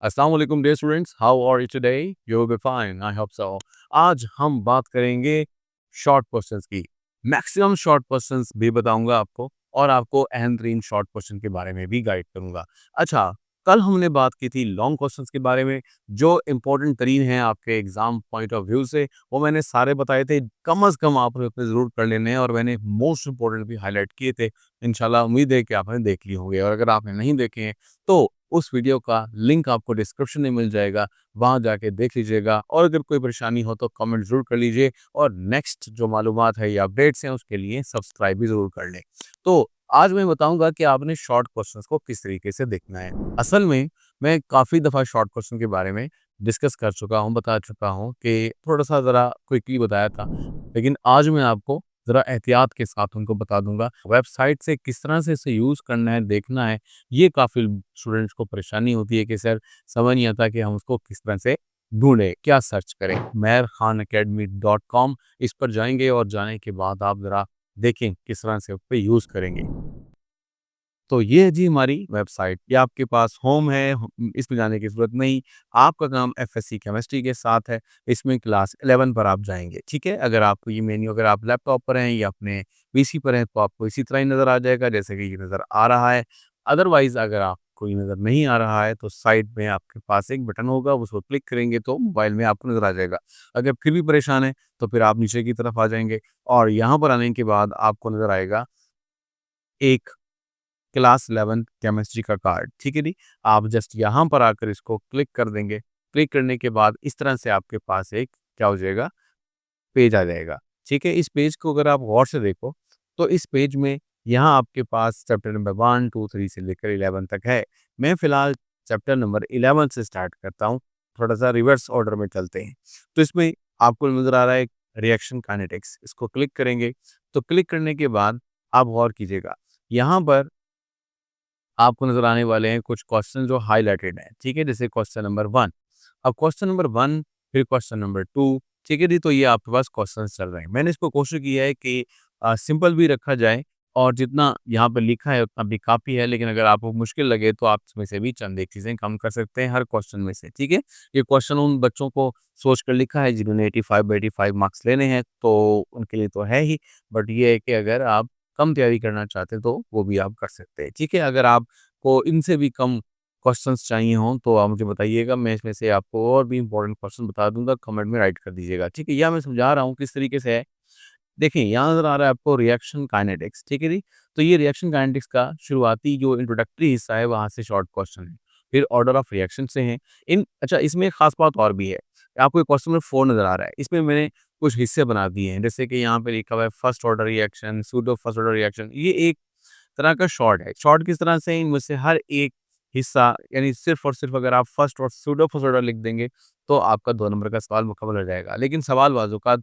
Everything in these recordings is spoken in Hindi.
अस्सलाम वालेकुम dear students, how are you today? You will be fine, I hope so. आज हम बात करेंगे शॉर्ट क्वेश्चंस की। मैक्सिमम शॉर्ट क्वेश्चंस भी बताऊंगा आपको और आपको अहम तरीन शॉर्ट क्वेश्चन के बारे में भी गाइड करूंगा। अच्छा, कल हमने बात की थी लॉन्ग क्वेश्चंस के बारे में, जो इंपॉर्टेंट तरीन हैं आपके एग्जाम पॉइंट ऑफ व्यू से, वो मैंने सारे बताए थे। कम अज कम आपने उतने जरूर कर लेने हैं और मैंने मोस्ट इंपॉर्टेंट भी हाईलाइट किए थे। इंशाल्लाह उम्मीद है कि आपने देख लिए होंगे, और अगर आपने नहीं देखे हैं तो उस वीडियो का लिंक आपको डिस्क्रिप्शन में मिल जाएगा, वहाँ जाके देख लीजिएगा। और अगर कोई परेशानी हो तो कमेंट ज़रूर कर लीजिए, और नेक्स्ट जो मालूमात है या अपडेट्स हैं उसके लिए सब्सक्राइब भी ज़रूर कर लें। तो आज मैं बताऊंगा कि आपने शॉर्ट क्वेश्चंस को किस तरीके से देखना है। असल में मैं काफ़ी दफ़ा शॉर्ट क्वेश्चन के बारे में डिस्कस कर चुका हूँ, बता चुका हूँ कि थोड़ा-सा ज़रा क्विकली बताया था। लेकिन आज मैं आपको ज़रा एहतियात के साथ उनको बता दूँगा। वेबसाइट से किस तरह से इसे यूज़ करना है, देखना है, ये काफ़ी स्टूडेंट्स को परेशानी होती है कि सर समझ नहीं आता कि हम उसको किस तरह से ढूँढें, क्या सर्च करें। meherkhanacademy.com इस पर जाएँगे और जाने के बाद आप ज़रा देखें किस तरह से उस पे यूज़ करेंगे। तो ये है जी हमारी वेबसाइट। ये आपके पास होम है, इसमें जाने की ज़रूरत नहीं। आपका काम एफएससी केमिस्ट्री के साथ है। इसमें क्लास 11 पर आप जाएँगे, ठीक है? अगर आपको ये मेन्यू अगर आप लैपटॉप पर हैं या अपने पीसी पर हैं तो आपको इसी तरह ही नज़र आ जाएगा जैसे कि ये नज़र आ रहा है। अदरवाइज़ अगर आपको ये नज़र नहीं आ रहा है तो साइड में आपके पास एक बटन होगा, उसको क्लिक करेंगे तो मोबाइल में आपको नज़र आ जाएगा। अगर फिर भी परेशान हैं तो फिर आप नीचे की तरफ आ जाएँगे और यहाँ पर आने के बाद आपको नज़र आएगा एक क्लास 11 केमिस्ट्री का कार्ड, ठीक है जी? आप जस्ट यहाँ पर आकर इसको क्लिक कर देंगे। क्लिक करने के बाद इस तरह से आपके पास एक क्या हो जाएगा, पेज आ जाएगा, ठीक है? इस पेज को अगर आप गौर से देखो, तो इस पेज में यहाँ आपके पास चैप्टर नंबर 1, 2, 3 से लेकर 11 तक है। मैं फ़िलहाल चैप्टर नंबर 11 से स्टार्ट करता हूँ, थोड़ा-सा रिवर्स ऑर्डर में चलते हैं। तो इसमें आपको नज़र आ रहा है रिएक्शन काइनेटिक्स, इसको क्लिक करेंगे, तो क्लिक करने के बाद आप गौर कीजिएगा, यहाँ पर आपको नज़र आने वाले हैं कुछ क्वेश्चन जो हाइलाइटेड हैं, ठीक है? जैसे क्वेश्चन नंबर 1। अब क्वेश्चन नंबर 1 फिर क्वेश्चन नंबर 2, ठीक है जी? तो ये आपके पास क्वेश्चंस चल रहे हैं। मैंने इसको कोशिश की है कि सिंपल भी रखा जाए और जितना यहाँ पे लिखा है उतना भी काफ़ी है, लेकिन अगर आपको मुश्किल लगे तो आप इसमें से भी चंद एक चीज़ें कम कर सकते हैं हर क्वेश्चन में से, ठीक है? ये क्वेश्चन उन बच्चों को सोच कर लिखा है जिन्होंने 85/85 मार्क्स लेने हैं, तो उनके लिए तो है ही, बट ये है कि अगर आप कम तैयारी करना चाहते हैं तो वो भी आप कर सकते हैं, ठीक है? अगर आपको इनसे भी कम क्वेश्चंस चाहिए हों तो आप मुझे बताइएगा, मैं इसमें से आपको और भी इम्पोर्टेंट क्वेश्चन बता दूँगा, कमेंट में राइट कर दीजिएगा, ठीक है? या मैं समझा रहा हूँ किस तरीके से है। देखिए, यहाँ नज़र आ रहा है आपको रिएक्शन काइनेटिक्स, ठीक है जी? तो ये रिएक्शन काइनेटिक्स का शुरुआती जो इंट्रोडक्टरी हिस्सा है, वहाँ से शॉर्ट क्वेश्चन है। फिर ऑर्डर ऑफ रिएक्शन से हैं। अच्छा, इसमें एक खास बात और भी है। आपको क्वेश्चन नंबर 4 नज़र आ रहा है। इसमें मैंने कुछ हिस्से बना दिए हैं, जैसे कि यहाँ पे लिखा हुआ है first order reaction, pseudo first order reaction. ये एक तरह का शॉर्ट है। शॉर्ट किस तरह से है, इनमें से हर एक हिस्सा यानी सिर्फ़ और सिर्फ़ अगर आप फर्स्ट और सूडो फर्स्ट ऑर्डर लिख देंगे, तो आपका 2 नंबर का सवाल मुकम्मल हो जाएगा। लेकिन सवाल बाज़-औक़ात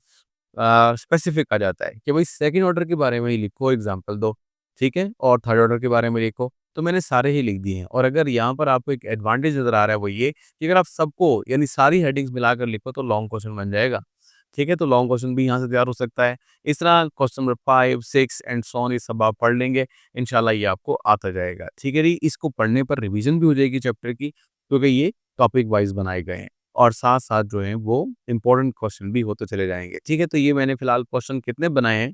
स्पेसिफिक आ जाता है कि भाई सेकंड ऑर्डर के बारे में ही लिखो, एग्ज़ाम्पल दो, ठीक है? और थर्ड ऑर्डर के बारे में लिखो, तो मैंने सारे ही लिख दिए हैं। और अगर यहाँ पर आपको एक एडवांटेज नज़र आ रहा है वो ये कि अगर आप सबको यानी सारी हेडिंग्स मिलाकर लिखो तो लॉन्ग क्वेश्चन बन जाएगा, ठीक है? तो लॉन्ग क्वेश्चन भी यहाँ से तैयार हो सकता है। इस तरह question number 5, 6 and so on ये सब आप पढ़ लेंगे, इंशाल्लाह ये आपको आता जाएगा, ठीक है जी? इसको पढ़ने पर रिवीज़न भी हो जाएगी चैप्टर की, क्योंकि ये टॉपिक वाइज़ बनाए गए हैं। और साथ-साथ जो हैं वो इम्पोर्टेंट क्वेश्चन भी होते चले जाएँगे, ठीक है? तो ये मैंने फिलहाल क्वेश्चन कितने बनाए हैं,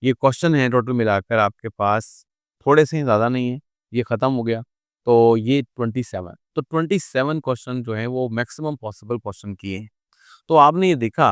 ये क्वेश्चन हैं टोटल मिलाकर आपके पास थोड़े से हैं, ज़्यादा नहीं है, ये ख़त्म हो गया, तो ये 27 तो 27 क्वेश्चन जो हैं वो मैक्सिमम पॉसिबल क्वेश्चन किए हैं। तो आपने ये देखा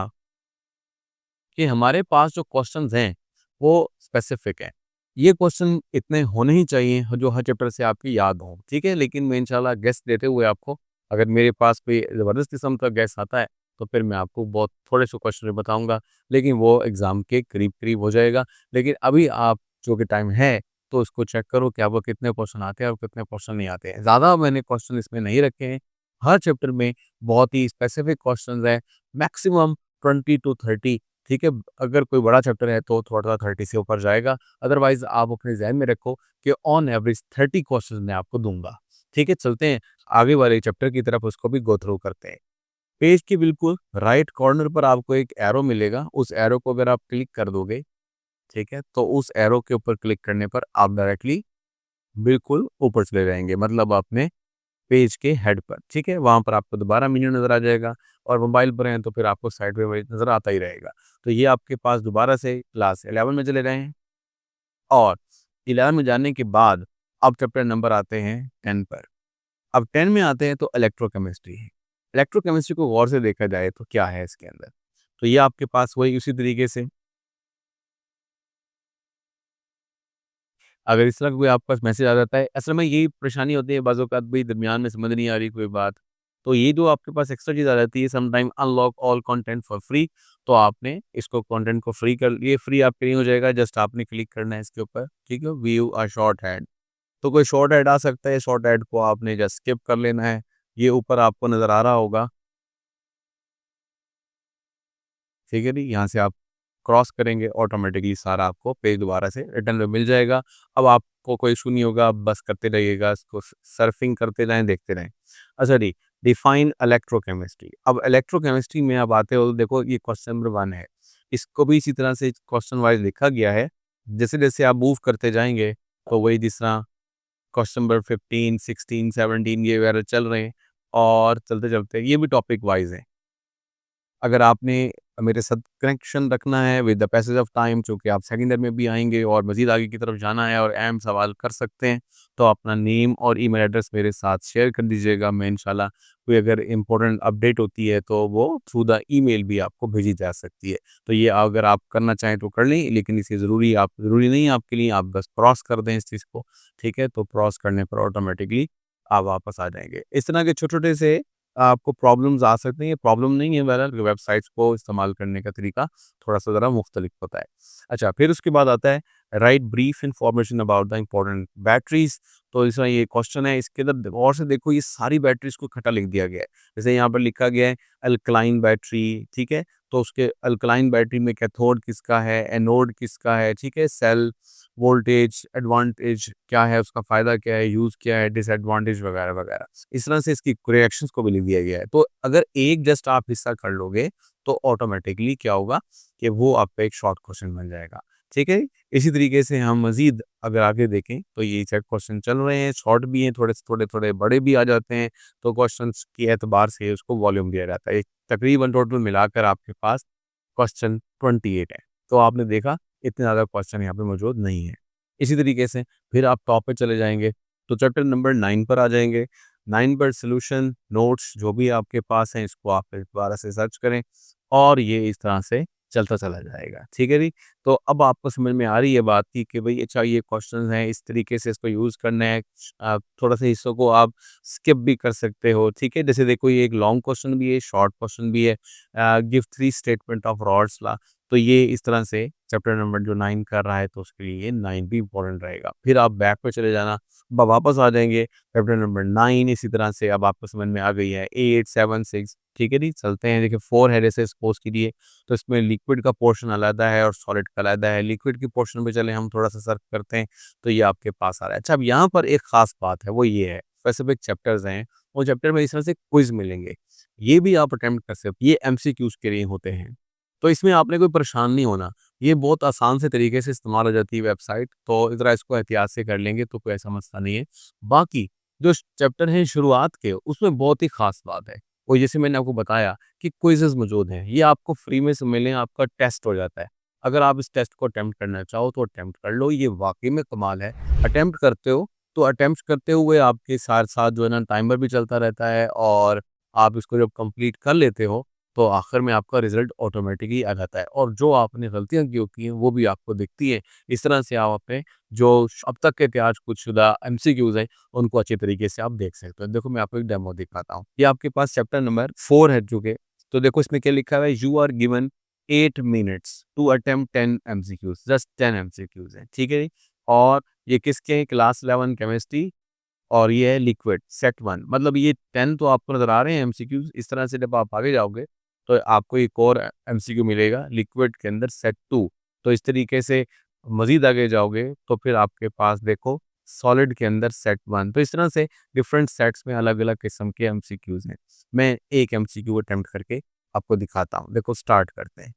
कि हमारे पास जो क्वेश्चंस हैं, वो स्पेसिफिक हैं। ये क्वेश्चन इतने होने ही चाहिए जो हर चैप्टर से आपकी याद हों, ठीक है? लेकिन मैं इंशाल्लाह गेस देते हुए आपको अगर मेरे पास कोई ज़बरदस्त किस्म का गेस आता है, तो फिर मैं आपको बहुत थोड़े से क्वेश्चन बताऊँगा, लेकिन वो एग्ज़ाम के करीब-करीब हो जाएगा। लेकिन अभी आप जो कि टाइम है, तो उसको चेक करो कि आपको कितने क्वेश्चन आते हैं और कितने क्वेश्चन नहीं आते हैं। ज़्यादा मैंने क्वेश्चन इसमें नहीं रखे हैं। हर चैप्टर में बहुत ही स्पेसिफिक क्वेश्चंस हैं, मैक्सिमम 20 टू 30, ठीक है? अगर कोई बड़ा चैप्टर है तो थोड़ा-सा 30 से ऊपर जाएगा, अदरवाइज़ आप अपने ज़हन में रखो कि ऑन एवरेज 30 क्वेश्चंस मैं आपको दूँगा, ठीक है? चलते हैं आगे वाले चैप्टर की तरफ, उसको भी गो थ्रू करते हैं। पेज के बिल्कुल राइट कॉर्नर पर आपको एक एरो मिलेगा, उस एरो को अगर आप क्लिक कर दोगे, ठीक है? तो उस एरो के ऊपर क्लिक करने पर आप डायरेक्टली बिल्कुल ऊपर चले जाएँगे, मतलब आपने पेज के हेड पर, ठीक है? वहाँ पर आपको दोबारा मेन्यू नज़र आ जाएगा और मोबाइल पर हैं तो फिर आपको साइड पे वही नज़र आता ही रहेगा। तो ये आपके पास दोबारा से क्लास 11 में चले गए हैं और 11 में जाने के बाद अब चैप्टर नंबर आते हैं 10 पर। अब 10 में आते हैं तो इलेक्ट्रोकेमिस्ट्री है। इलेक्ट्रोकेमिस्ट्री को गौर से देखा जाए तो क्या है इसके अंदर? तो ये आपके पास वही उसी तरीके से अगर इस तरह का कोई आपके पास मैसेज आ जाता है, असल में यही परेशानी होती है बाज़ औक़ात भई दरमियान में समझ नहीं आ रही कोई बात। तो ये जो आपके पास एक्स्ट्रा चीज़ आ जाती है sometime unlock all content for free तो आपने इसको कंटेंट को फ्री कर लिए फ्री आपके लिए हो जाएगा जस्ट आपने क्लिक करना है इसके ऊपर, ठीक है? व्यू अ शॉर्ट हैड तो कोई शॉर्ट ऐड आ सकता है, शॉर्ट ऐड को आपने जस्ट स्किप कर लेना है। ये ऊपर आपको नज़र आ रहा होगा, ठीक है जी? यहाँ से आप क्रॉस करेंगे ऑटोमेटिकली सारा आपको पेज दोबारा से रिटर्न में मिल जाएगा। अब आपको कोई इश्यू नहीं होगा, आप बस करते रहिएगा इसको सर्फिंग करते रहें, देखते रहें। अच्छा जी, डिफाइन इलेक्ट्रोकेमिस्ट्री। अब इलेक्ट्रोकेमिस्ट्री में आप आते हो देखो ये क्वेश्चन नंबर 1 है। इसको भी इसी तरह से क्वेश्चन वाइज़ लिखा गया है। जैसे-जैसे आप मूव करते जाएँगे, तो वही जिस तरह क्वेश्चन नंबर 15, 16, 17 ये वगैरह चल रहे हैं और चलते-चलते ये भी टॉपिक वाइज़ है। अगर आपने मेरे साथ कनेक्शन रखना है with the passage of time चूँकि आप सेकंड ईयर में भी आएँगे और मज़ीद आगे की तरफ जाना है और अहम सवाल कर सकते हैं, तो अपना नेम और ईमेल एड्रेस मेरे साथ शेयर कर दीजिएगा। मैं इंशाल्लाह कोई अगर इम्पोर्टेंट अपडेट होती है, तो वो थ्रू द ईमेल भी आपको भेजी जा सकती है। तो ये अगर आप करना चाहें तो कर लें, लेकिन इसे ज़रूरी नहीं है आपके लिए, आप बस क्रॉस कर दें इस चीज़ को, ठीक है? तो क्रॉस करने पर ऑटोमेटिकली आप वापस आ जाएँगे। इस तरह के छोटे-छोटे से आपको प्रॉब्लम्स आ सकती हैं, ये प्रॉब्लम नहीं है बहरहाल वेबसाइट्स को इस्तेमाल करने का तरीका थोड़ा-सा ज़रा मुख्तलिफ होता है। अच्छा फिर उसके बाद आता है right brief information about the important batteries तो इसमें ये क्वेश्चन है इसके अंदर गौर से देखो ये सारी बैटरीज़ को इकट्ठा लिख दिया गया है। जैसे यहाँ पर लिखा गया है अल्कलाइन बैटरी, ठीक है? तो उसके अल्कलाइन बैटरी में कैथोड किसका है, एनोड किसका है, ठीक है? सेल वोल्टेज, एडवांटेज क्या है, उसका फ़ायदा क्या है, यूज़ क्या है, डिसएडवांटेज वगैरह-वगैरह। इस तरह से इसकी रिएक्शंस को भी लिख दिया गया है। तो अगर एक जस्ट आप हिस्सा कर लोगे, तो ऑटोमैटिकली क्या होगा कि वो आपका एक शॉर्ट क्वेश्चन बन जाएगा। ठीक है? इसी तरीके से हम मज़ीद अगर आगे देखें, तो ये सेट क्वेश्चन चल रहे हैं, शॉर्ट भी हैं, थोड़े से थोड़े-थोड़े बड़े भी आ जाते हैं, तो क्वेश्चन्स के एतबार से उसको वॉल्यूम दिया जाता है। तकरीबन टोटल मिलाकर आपके पास क्वेश्चन 28 है। तो आपने देखा इतने ज़्यादा क्वेश्चन यहाँ पे मौजूद नहीं है। इसी तरीके से फिर आप टॉप पे चले जाएँगे, तो चैप्टर नंबर 9 पर आ जाएँगे। 9 पर सॉल्यूशन, नोट्स जो भी आपके पास हैं इसको आप फिर दोबारा से सर्च करें और ये इस तरह से चलता चला जाएगा। ठीक है जी? तो अब आपको समझ में आ रही है बात कि भई अच्छा ये क्वेश्चंस हैं, इस तरीके से इसको यूज़ करना है। थोड़ा-सा हिस्सों को आप स्किप भी कर सकते हो, ठीक है? जैसे देखो ये एक लॉन्ग क्वेश्चन भी है, शॉर्ट क्वेश्चन भी है। Give 3 statement of rods law तो ये इस तरह से चैप्टर नंबर जो 9 कर रहा है तो उसके लिए ये 9 भी इम्पोर्टेंट रहेगा। फिर आप बैक पे चले जाना, वापस आ जाएँगे चैप्टर नंबर 9 इसी तरह से अब आपको समझ में आ गई है 8, 7, 6 ठीक है जी? चलते हैं देखिए 4 है जैसे सपोज़ कीजिए तो इसमें लिक्विड का पोर्शन अलग है और सॉलिड का अलग है। लिक्विड के पोर्शन पे चले हम थोड़ा-सा सर्च करते हैं, तो ये आपके पास आ रहा है। अच्छा अब यहाँ पर एक ख़ास बात है, वो ये है स्पेसिफिक चैप्टर्स हैं, वो चैप्टर में इस तरह से क्विज़ मिलेंगे। ये भी आप अटेम्प्ट कर सकते ये एमसीक्यूज़ के लिए होते हैं। तो इसमें आपने कोई परेशान नहीं होना। ये बहुत आसान से तरीके से इस्तेमाल हो जाती है वेबसाइट, तो ज़रा इसको एहतियात से कर लेंगे तो कोई ऐसा मसला नहीं है। बाकी जो चैप्टर हैं शुरुआत के, उसमें बहुत ही ख़ास बात है। वो जैसे मैंने आपको बताया कि क्विज़ेज़ मौजूद हैं, ये आपको फ्री में से मिलें, आपका टेस्ट हो जाता है। अगर आप इस टेस्ट को अटेम्प्ट करना चाहो तो अटेम्प्ट कर लो, ये वाक़ई में कमाल है। अटेम्प्ट करते हो, तो अटेम्प्ट करते हुए आपके साथ-साथ जो है ना टाइमर भी चलता रहता है और आप इसको जब कंप्लीट कर लेते हो, तो आखिर में आपका रिज़ल्ट ऑटोमैटिकली आ जाता है और जो आपने गलतियाँ की होती हैं, वो भी आपको दिखती हैं। इस तरह से आप अपने जो अब तक के तैयार कुछशुदा एमसीक्यूज़ हैं, उनको अच्छे तरीके से आप देख सकते हो। देखो मैं आपको एक डेमो दिखाता हूँ। ये आपके पास चैप्टर नंबर 4 है चूँकि, तो देखो इसमें क्या लिखा हुआ है, you are given 8 minutes to attempt 10 MCQs, just 10 MCQs हैं, ठीक है जी? और ये किसके हैं? क्लास 11 केमिस्ट्री और ये है लिक्विड सेट 1 मतलब ये 10 तो आपको नज़र आ रहे हैं एमसीक्यूज़ इस तरह से जब आप आगे जाओगे, तो आपको एक और एमसीक्यू मिलेगा लिक्विड के अंदर सेट 2 तो इस तरीके से मज़ीद आगे जाओगे तो फिर आपके पास देखो सॉलिड के अंदर सेट 1 तो इस तरह से डिफरेंट सेट्स में अलग-अलग किस्म के एमसीक्यूज़ हैं। मैं एक एमसीक्यू अटेम्प्ट करके आपको दिखाता हूँ। देखो स्टार्ट करते हैं।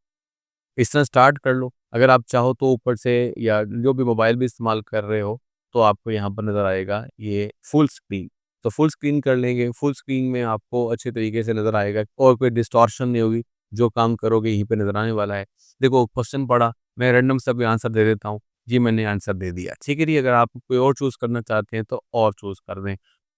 इस तरह स्टार्ट कर लो। अगर आप चाहो तो ऊपर से या जो भी मोबाइल भी इस्तेमाल कर रहे हो, तो आपको यहाँ पर नज़र आएगा ये फुल स्क्रीन। तो फुल स्क्रीन कर लेंगे, फुल स्क्रीन में आपको अच्छे तरीके से नज़र आएगा और कोई डिस्टॉर्शन नहीं होगी, जो काम करोगे यहीं पे नज़र आने वाला है। देखो क्वेश्चन पढ़ा, मैं रैंडम सा भी आंसर दे देता हूँ, जी मैंने आंसर दे दिया, ठीक है जी? अगर आप कोई और चूज़ करना चाहते हैं तो और चूज़ कर दें,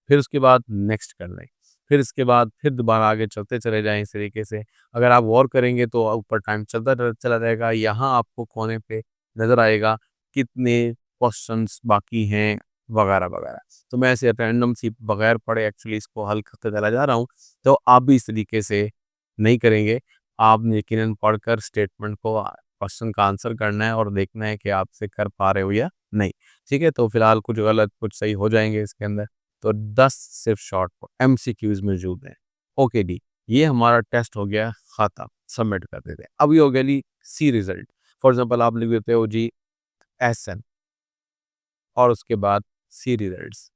फिर उसके बाद नेक्स्ट कर दें, फिर इसके बाद फिर दोबारा आगे चलते चले जाएँ इस तरीके से। अगर आप और करेंगे तो ऊपर टाइम चला रहेगा, यहाँ आपको कोने पे नज़र आएगा कितने क्वेश्चंस बाकी हैं वगैरह-वगैरह। तो मैं ऐसे रैंडम सी बगैर पढ़े एक्चुअली इसको हल करते चला जा रहा हूँ, तो आप भी इस तरीके से नहीं करेंगे। आपने यकीनन पढ़कर स्टेटमेंट को क्वेश्चन का आंसर करना है और देखना है कि आप से कर पा रहे हो या नहीं। ठीक है? तो फिलहाल कुछ गलत, कुछ सही हो जाएँगे इसके अंदर। तो 10 सिर्फ शॉर्ट एमसीक्यूज़ मौजूद हैं। ओके जी, ये हमारा टेस्ट हो गया खत्म, सबमिट कर देते हैं। अब ये हो गया जी सी रिज़ल्ट। फॉर एग्ज़ाम्पल आप लिख देते हो जी एसएन और उसके बाद सी रिज़ल्ट्स।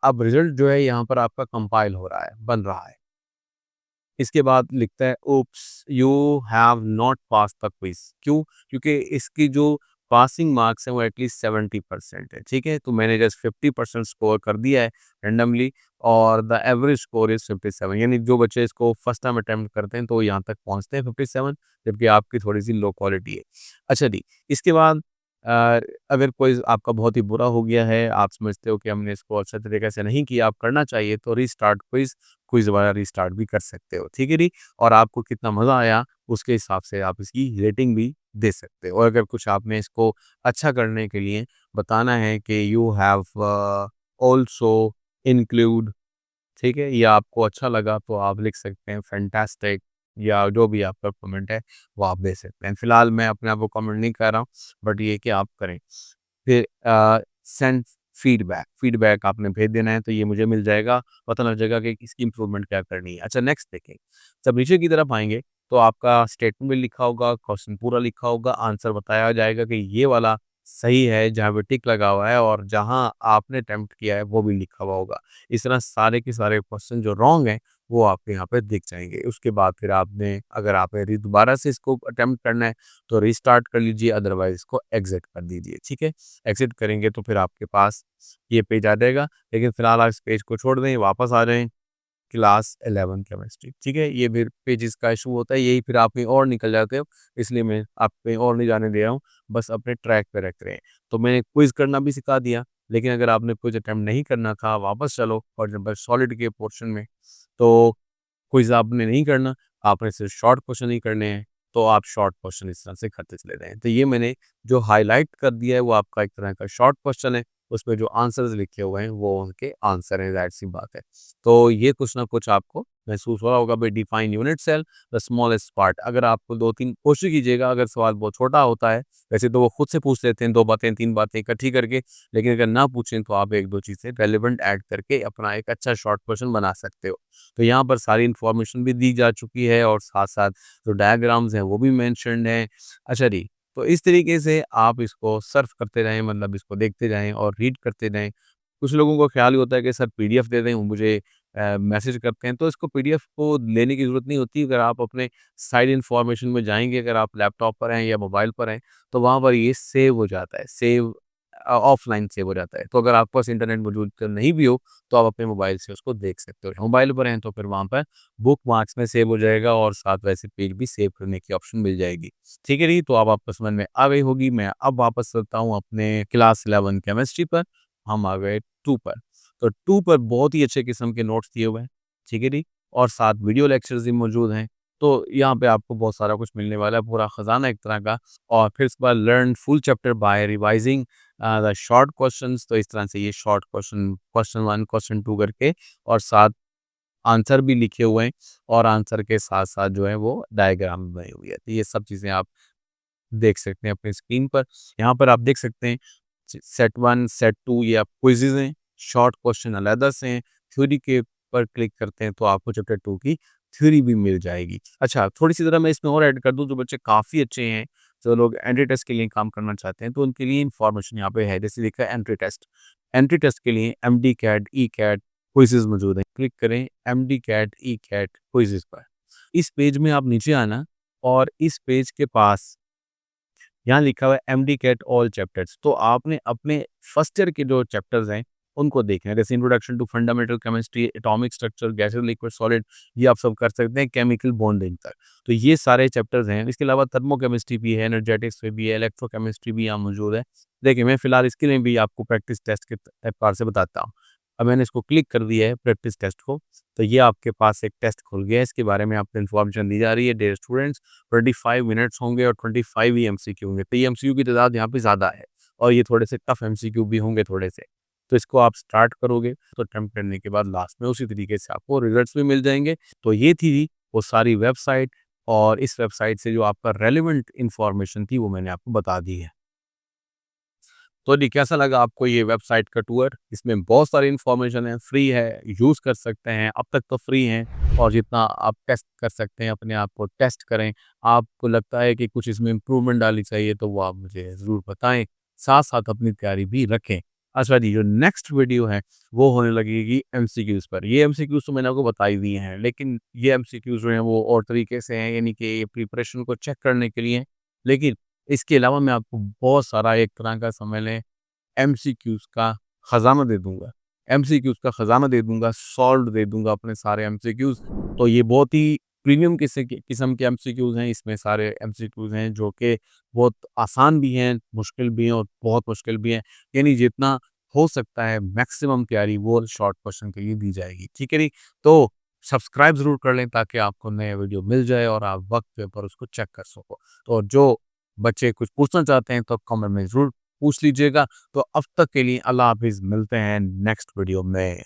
अब रिज़ल्ट जो है यहाँ पर आपका कंपाइल हो रहा है, बन रहा है। इसके बाद लिखता है oops you have not pass the quiz. क्यों? क्योंकि इसकी जो पासिंग मार्क्स हैं वो एटलीस्ट 70% है, ठीक है? तो मैंने जस्ट 50% स्कोर कर दिया है रैंडमली और द एवरेज स्कोर इज़ 57, यानी जो बच्चे इसको फर्स्ट टाइम अटेम्प्ट करते हैं तो यहाँ तक पहुँचते हैं 57, जबकि आपकी थोड़ी-सी लो क्वालिटी है। अच्छा जी, इसके बाद अ, अगर कोई आपका बहुत ही बुरा हो गया है, आप समझते हो कि हमने इसको अच्छे तरीके से नहीं किया, अब करना चाहिए तो रीस्टार्ट क्विज क्विज़ दोबारा रिस्टार्ट भी कर सकते हो, ठीक है जी? और आपको कितना मज़ा आया, उसके हिसाब से आप इसकी रेटिंग भी दे सकते हो और अगर कुछ आपने इसको अच्छा करने के लिए बताना है कि यू हैव ऑल्सो इंक्लूड, ठीक है? या आपको अच्छा लगा तो आप लिख सकते हैं फैंटास्टिक या जो भी आपका कमेंट है, वो आप दे सकते हैं। फिलहाल मैं अपने आप को कमेंट नहीं कर रहा हूँ, बट ये कि आप करें। फिर सेंड फीडबैक, फीडबैक आपने भेज देना है तो ये मुझे मिल जाएगा, पता लग जाएगा कि इसकी इम्प्रूवमेंट क्या करनी है। अच्छा नेक्स्ट देखें, जब नीचे की तरफ आएँगे तो आपका स्टेटमेंट भी लिखा होगा, क्वेश्चन पूरा लिखा होगा, आंसर बताया जाएगा कि ये वाला सही है, जहाँ पे टिक लगा हुआ है और जहाँ आपने अटेम्प्ट किया है वो भी लिखा हुआ होगा। इस तरह सारे के सारे क्वेश्चन जो रॉन्ग हैं, वो आपके यहाँ पे दिख जाएँगे। उसके बाद फिर आपने अगर आपने दोबारा से इसको अटेम्प्ट करना है तो रिस्टार्ट कर लीजिए, अदरवाइज़ इसको एग्ज़िट कर दीजिए, ठीक है? एग्ज़िट करेंगे तो फिर आपके पास ये पेज आ जाएगा, लेकिन फिलहाल आप इस पेज को छोड़ दें, वापस आ जाएँ क्लास 11 केमिस्ट्री, ठीक है? ये फिर पेजेस का इशू होता है, यही फिर आप कहीं और निकल जाते हो, इसलिए मैं आपको कहीं और नहीं जाने दे रहा हूँ, बस अपने ट्रैक पे रख रहे हैं। तो मैंने क्विज़ करना भी सिखा दिया, लेकिन अगर आपने क्विज़ अटेम्प्ट नहीं करना था, वापस चलो फॉर एग्ज़ाम्पल सॉलिड के पोर्शन में, तो क्विज़ आपने नहीं करना, आपने सिर्फ शॉर्ट क्वेश्चन ही करने हैं, तो आप शॉर्ट क्वेश्चन इस तरह से करते चले जाएँ। तो ये मैंने जो हाइलाइट कर दिया है, वो आपका एक तरह का शॉर्ट क्वेश्चन है, उसमें जो आंसर्स लिखे हुए हैं, वो उनके आंसर हैं, ज़ाहिर-सी बात है। तो ये कुछ ना कुछ आपको महसूस हो रहा होगा भई define unit cell, the smallest part. अगर आपको 2-3 कोशिश कीजिएगा, अगर सवाल बहुत छोटा होता है, वैसे तो वो खुद से पूछ लेते हैं 2 बातें, 3 बातें इकट्ठी करके, लेकिन अगर ना पूछें तो आप 1-2 चीज़ें रेलेवेंट ऐड करके अपना एक अच्छा शॉर्ट क्वेश्चन बना सकते हो। तो यहाँ पर सारी इन्फॉर्मेशन भी दी जा चुकी है और साथ-साथ जो डायग्राम्स हैं वो भी मेंशन्ड हैं। अच्छा जी, तो इस तरीके से आप इसको सर्फ करते जाएँ, मतलब इसको देखते जाएँ और रीड करते जाएँ। कुछ लोगों को ख़्याल ही होता है कि सर पीडीएफ दे दें, वो मुझे मैसेज करते हैं, तो इसको पीडीएफ को लेने की ज़रूरत नहीं होती। अगर आप अपने साइड इन्फॉर्मेशन में जाएँगे, अगर आप लैपटॉप पर हैं या मोबाइल पर हैं, तो वहाँ पर ये सेव हो जाता है, ऑफ़लाइन सेव हो जाता है। तो अगर आपके पास इंटरनेट मौजूद नहीं भी हो, तो आप अपने मोबाइल से उसको देख सकते हो। मोबाइल पर हैं तो फिर वहाँ पर बुकमार्क्स में सेव हो जाएगा और साथ वैसे पेज भी सेव करने की ऑप्शन मिल जाएगी। ठीक है जी, तो अब आपको समझ में आ गई होगी। मैं अब वापस चलता हूँ अपने क्लास 11 केमिस्ट्री पर, हम आ गए 2 पर। तो 2 पर बहुत ही अच्छे किस्म के नोट्स दिए हुए हैं, ठीक है जी? और साथ वीडियो लेक्चर्स भी मौजूद हैं। तो यहाँ पे आपको बहुत सारा कुछ मिलने वाला है, पूरा खजाना एक तरह का। और फिर उसके बाद learn full chapter by revising the short questions. तो इस तरह से ये शॉर्ट क्वेश्चन, क्वेश्चन 1, क्वेश्चन 2 करके और साथ आंसर भी लिखे हुए हैं और आंसर के साथ-साथ जो है वो डायग्राम भी बनी हुई है। तो ये सब चीज़ें आप देख सकते हैं अपनी स्क्रीन पर। यहाँ पर आप देख सकते हैं सेट 1, सेट 2 ये आप क्विज़ेज़ हैं, शॉर्ट क्वेश्चन अलहदा से हैं, थ्योरी के पर क्लिक करते हैं तो आपको चैप्टर 2 की थ्योरी भी मिल जाएगी। अच्छा, थोड़ी-सी ज़रा मैं इसमें और ऐड कर दूँ, जो बच्चे काफ़ी अच्छे हैं, जो लोग एंट्री टेस्ट के लिए काम करना चाहते हैं, तो उनके लिए इन्फॉर्मेशन यहाँ पे है। जैसे लिखा है एंट्री टेस्ट। एंट्री टेस्ट के लिए एमडी कैट, ई कैट क्विज़ेज़ मौजूद हैं। क्लिक करें एमडी कैट, ई कैट क्विज़ेज़ पर। इस पेज में आप नीचे आना और इस पेज के पास यहाँ लिखा हुआ है एमडी कैट ऑल चैप्टर्स। तो आपने अपने फर्स्ट ईयर के जो चैप्टर्स हैं, उनको देखें। जैसे introduction to fundamental chemistry, atomic structure, gases, liquid, solid, ये आप सब कर सकते हैं केमिकल बॉन्डिंग तक। तो ये सारे चैप्टर्स हैं। इसके अलावा थर्मोकेमिस्ट्री भी है, एनर्जेटिक्स में भी है, इलेक्ट्रोकेमिस्ट्री भी यहाँ मौजूद है। देखिए, मैं फिलहाल इसके लिए भी आपको प्रैक्टिस टेस्ट के प्रकार से बताता हूँ। अब मैंने इसको क्लिक कर दिया है प्रैक्टिस टेस्ट को, तो ये आपके पास एक टेस्ट खुल गया है। इसके बारे में आपको इन्फॉर्मेशन दी जा रही है। डियर स्टूडेंट्स, 25 मिनट्स होंगे और 25 ही एमसीक्यू होंगे। तो ये एमसीक्यू की तादाद यहाँ पे ज़्यादा है और ये थोड़े से टफ एमसीक्यू भी होंगे थोड़े से। तो इसको आप स्टार्ट करोगे तो अटेम्प्ट करने के बाद लास्ट में उसी तरीके से आपको रिजल्ट्स भी मिल जाएँगे। तो ये थी वो सारी वेबसाइट, और इस वेबसाइट से जो आपका रेलेवेंट इन्फॉर्मेशन थी वो मैंने आपको बता दी है। तो जी, कैसा लगा आपको ये वेबसाइट का टूर? इसमें बहुत सारी इन्फॉर्मेशन है, फ्री है, यूज़ कर सकते हैं, अब तक तो फ्री हैं, और जितना आप टेस्ट कर सकते हैं, अपने आप को टेस्ट करें। आपको लगता है कि कुछ इसमें इम्प्रूवमेंट डालनी चाहिए तो वो आप मुझे ज़रूर बताएँ, साथ-साथ अपनी तैयारी भी रखें। अच्छा जी, जो नेक्स्ट वीडियो है वो होने लगेगी एमसीक्यूज़ पर। ये एमसीक्यूज़ तो मैंने आपको बता ही दिए हैं, लेकिन ये एमसीक्यूज़ जो हैं वो और तरीके से हैं, यानी कि प्रिपरेशन को चेक करने के लिए हैं। लेकिन इसके अलावा मैं आपको बहुत सारा, एक तरह का समझ लें, एमसीक्यूज़ का खज़ाना दे दूँगा। एमसीक्यूज़ का खज़ाना दे दूँगा, सॉल्व्ड दे दूँगा अपने सारे एमसीक्यूज़। तो ये बहुत ही प्रीमियम किस्म के एमसीक्यूज़ हैं। इसमें सारे एमसीक्यूज़ हैं जो कि बहुत आसान भी हैं, मुश्किल भी हैं और बहुत मुश्किल भी हैं। यानी जितना हो सकता है मैक्सिमम तैयारी वो शॉर्ट क्वेश्चन के लिए दी जाएगी। ठीक है जी? तो सब्सक्राइब ज़रूर कर लें ताकि आपको नए वीडियो मिल जाए और आप वक़्त पे पर उसको चेक कर सको। तो जो बच्चे कुछ पूछना चाहते हैं तो कमेंट में ज़रूर पूछ लीजिएगा। तो अब तक के लिए अल्लाह हाफ़िज़, मिलते हैं नेक्स्ट वीडियो में।